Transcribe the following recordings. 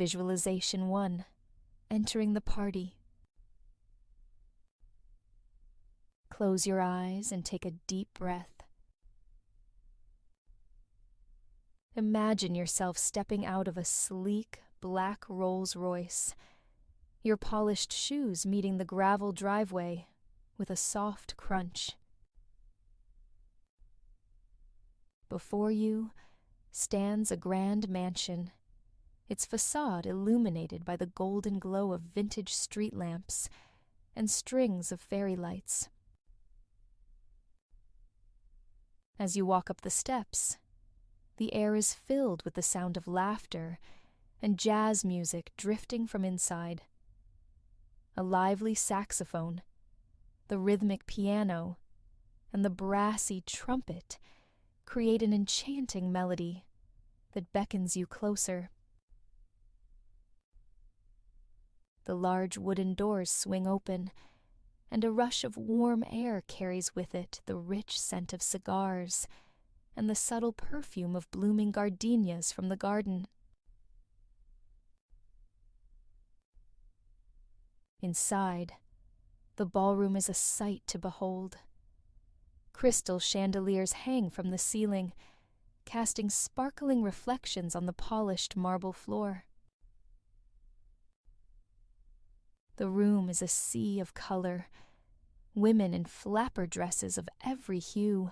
Visualization 1. Entering the party. Close your eyes and take a deep breath. Imagine yourself stepping out of a sleek, black Rolls-Royce, your polished shoes meeting the gravel driveway with a soft crunch. Before you stands a grand mansion, its facade illuminated by the golden glow of vintage street lamps and strings of fairy lights. As you walk up the steps, the air is filled with the sound of laughter and jazz music drifting from inside. A lively saxophone, the rhythmic piano, and the brassy trumpet create an enchanting melody that beckons you closer. The large wooden doors swing open, and a rush of warm air carries with it the rich scent of cigars and the subtle perfume of blooming gardenias from the garden. Inside, the ballroom is a sight to behold. Crystal chandeliers hang from the ceiling, casting sparkling reflections on the polished marble floor. The room is a sea of color, women in flapper dresses of every hue,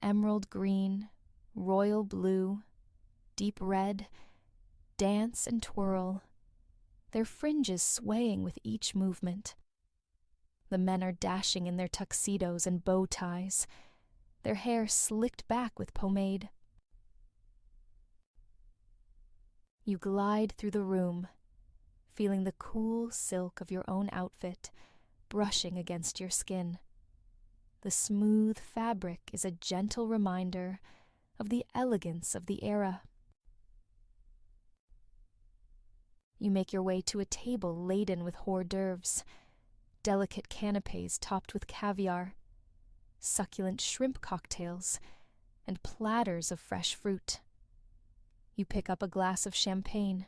emerald green, royal blue, deep red, dance and twirl, their fringes swaying with each movement. The men are dashing in their tuxedos and bow ties, their hair slicked back with pomade. You glide through the room, feeling the cool silk of your own outfit brushing against your skin. The smooth fabric is a gentle reminder of the elegance of the era. You make your way to a table laden with hors d'oeuvres, delicate canapes topped with caviar, succulent shrimp cocktails, and platters of fresh fruit. You pick up a glass of champagne,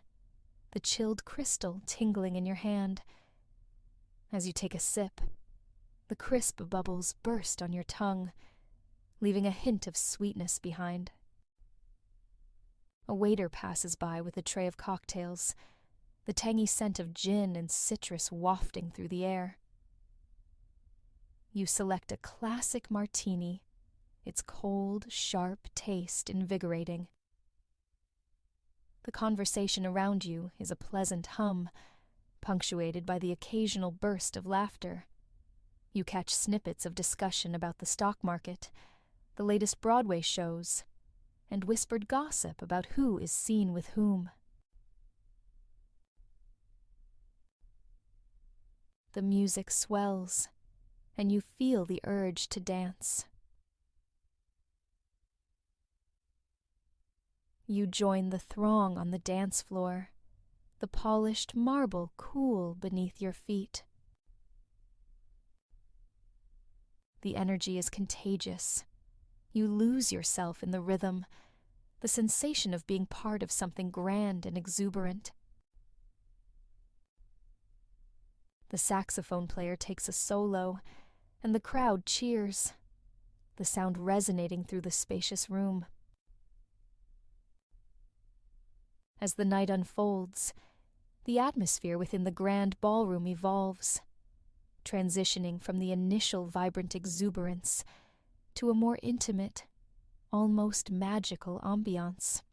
the chilled crystal tingling in your hand. As you take a sip, the crisp bubbles burst on your tongue, leaving a hint of sweetness behind. A waiter passes by with a tray of cocktails, the tangy scent of gin and citrus wafting through the air. You select a classic martini, its cold, sharp taste invigorating. The conversation around you is a pleasant hum, punctuated by the occasional burst of laughter. You catch snippets of discussion about the stock market, the latest Broadway shows, and whispered gossip about who is seen with whom. The music swells, and you feel the urge to dance. You join the throng on the dance floor, the polished marble cool beneath your feet. The energy is contagious. You lose yourself in the rhythm, the sensation of being part of something grand and exuberant. The saxophone player takes a solo, and the crowd cheers, the sound resonating through the spacious room. As the night unfolds, the atmosphere within the grand ballroom evolves, transitioning from the initial vibrant exuberance to a more intimate, almost magical ambiance.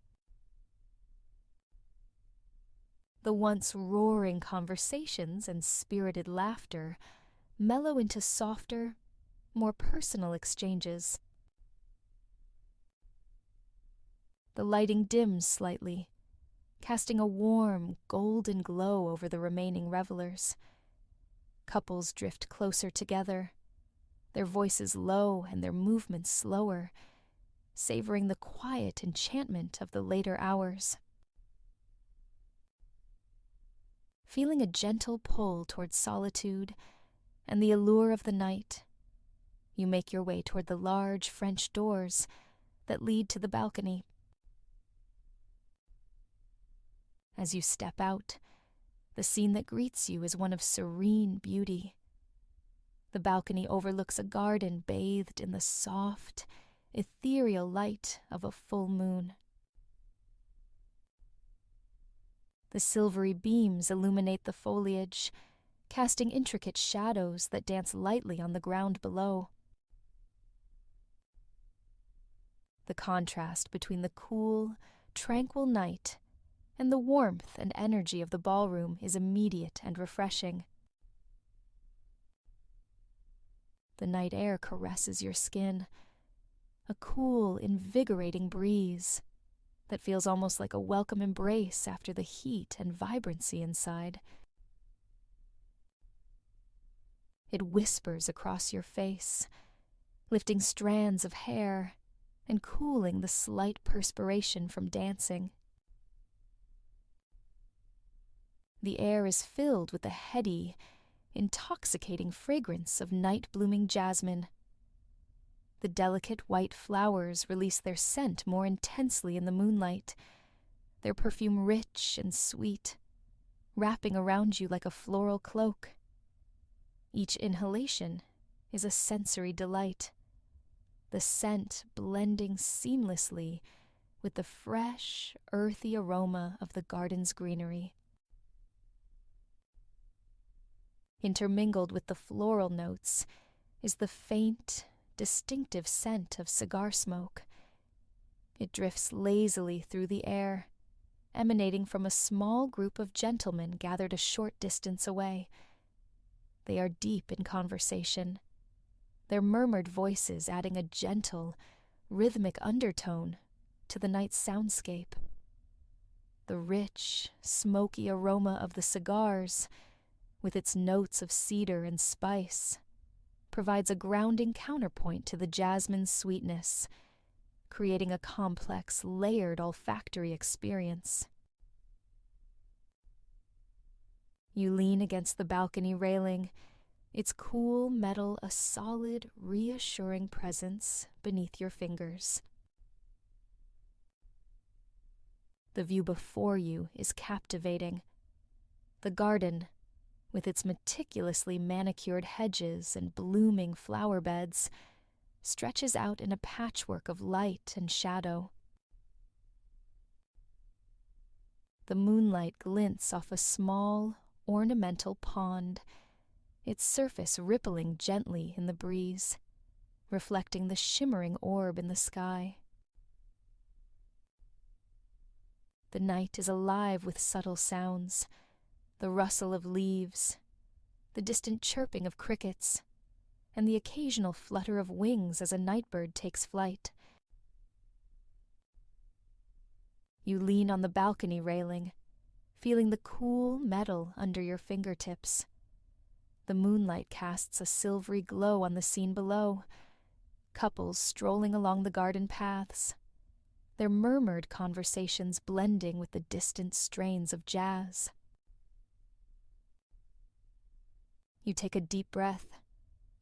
The once roaring conversations and spirited laughter mellow into softer, more personal exchanges. The lighting dims slightly, casting a warm, golden glow over the remaining revelers. Couples drift closer together, their voices low and their movements slower, savoring the quiet enchantment of the later hours. Feeling a gentle pull towards solitude and the allure of the night, you make your way toward the large French doors that lead to the balcony. As you step out, the scene that greets you is one of serene beauty. The balcony overlooks a garden bathed in the soft, ethereal light of a full moon. The silvery beams illuminate the foliage, casting intricate shadows that dance lightly on the ground below. The contrast between the cool, tranquil night and the warmth and energy of the ballroom is immediate and refreshing. The night air caresses your skin, a cool, invigorating breeze that feels almost like a welcome embrace after the heat and vibrancy inside. It whispers across your face, lifting strands of hair and cooling the slight perspiration from dancing. The air is filled with the heady, intoxicating fragrance of night-blooming jasmine. The delicate white flowers release their scent more intensely in the moonlight, their perfume rich and sweet, wrapping around you like a floral cloak. Each inhalation is a sensory delight, the scent blending seamlessly with the fresh, earthy aroma of the garden's greenery. Intermingled with the floral notes is the faint, distinctive scent of cigar smoke. It drifts lazily through the air, emanating from a small group of gentlemen gathered a short distance away. They are deep in conversation, their murmured voices adding a gentle, rhythmic undertone to the night's soundscape. The rich, smoky aroma of the cigars, with its notes of cedar and spice, provides a grounding counterpoint to the jasmine's sweetness, creating a complex, layered olfactory experience. You lean against the balcony railing, its cool metal a solid, reassuring presence beneath your fingers. The view before you is captivating. The garden, with its meticulously manicured hedges and blooming flower beds, stretches out in a patchwork of light and shadow. The moonlight glints off a small, ornamental pond, its surface rippling gently in the breeze, reflecting the shimmering orb in the sky. The night is alive with subtle sounds, the rustle of leaves, the distant chirping of crickets, and the occasional flutter of wings as a nightbird takes flight. You lean on the balcony railing, feeling the cool metal under your fingertips. The moonlight casts a silvery glow on the scene below, couples strolling along the garden paths, their murmured conversations blending with the distant strains of jazz. You take a deep breath,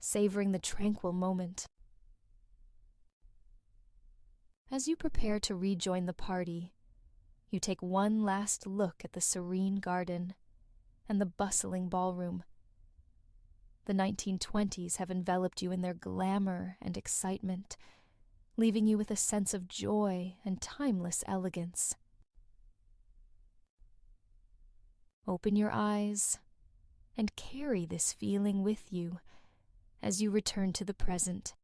savoring the tranquil moment. As you prepare to rejoin the party, you take one last look at the serene garden and the bustling ballroom. The 1920s have enveloped you in their glamour and excitement, leaving you with a sense of joy and timeless elegance. Open your eyes and carry this feeling with you as you return to the present.